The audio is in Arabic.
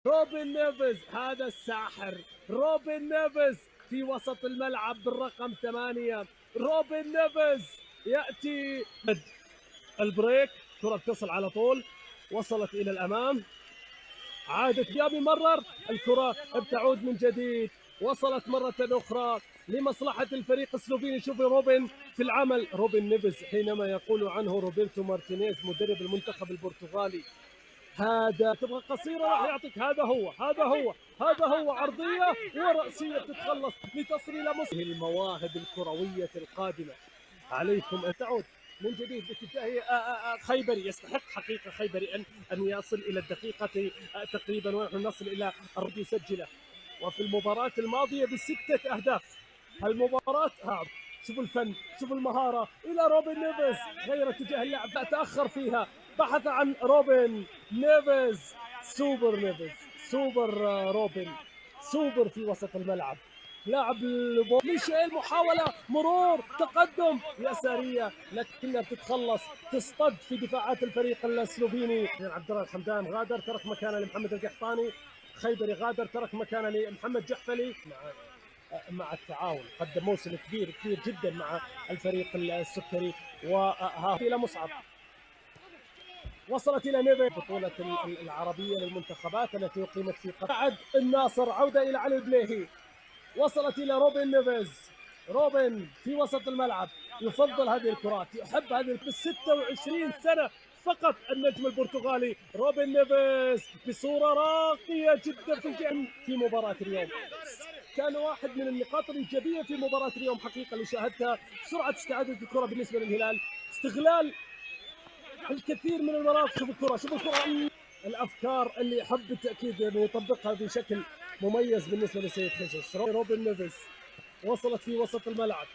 روبن نيفز هذا الساحر، روبن نيفز في وسط الملعب بالرقم 8. روبن نيفز يأتي البريك، كرة تصل على طول، وصلت إلى الأمام، عادت بيابي مرر، الكرة بتعود من جديد، وصلت مرة أخرى لمصلحة الفريق السلوفيني. شوفوا روبن في العمل، روبن نيفز حينما يقول عنه روبرتو مارتينيز مدرب المنتخب البرتغالي هذا تبغى قصيرة راح يعطيك، هذا هو عرضية ورأسية تتخلص لتصل إلى مصر. المواهب الكروية القادمة عليكم أن تعود من جديد باتجاه خيبري. يستحق حقيقة خيبري أن يصل إلى الدقيقة تقريبا ونحن نصل إلى الرد يسجله. وفي المباراة الماضية ب6 أهداف. المباراة شوفوا الفن، شوفوا المهارة إلى روبن نيفز، غير اتجاه اللعب تأخر فيها، بحث عن روبن نيفز، سوبر نيفز، سوبر روبن، سوبر في وسط الملعب. لاعب ميشيل محاولة مرور تقدم يسارية لكنها بتتخلص، تصطد في دفاعات الفريق السلوفيني. عبد الله الحمدان غادر ترك مكانه لمحمد القحطاني، خيبري غادر ترك مكانه لمحمد جحفلي. مع التعاون قدم موسم كبير جدا مع الفريق السكري. وها الى مصعب، وصلت الى نيفز، بطولة العربية للمنتخبات التي اقيمت في قطر. بعد الناصر عودة الى علي البليهي، وصلت الى روبن نيفز. روبن في وسط الملعب يفضل هذه الكرات، يحب هذه 26 سنة فقط النجم البرتغالي روبن نيفز بصورة راقية جدا في مباراة اليوم. كان واحد من النقاط الإيجابية في مباراة اليوم حقيقة اللي شاهدتها، سرعة استعادة الكرة بالنسبة للهلال، استغلال الكثير من المناطق. شوف الكرة، الأفكار اللي يحب بالتأكيد أن يطبقها بشكل مميز بالنسبة لسيد خيسوس. روبن نيفز وصلت في وسط الملعب.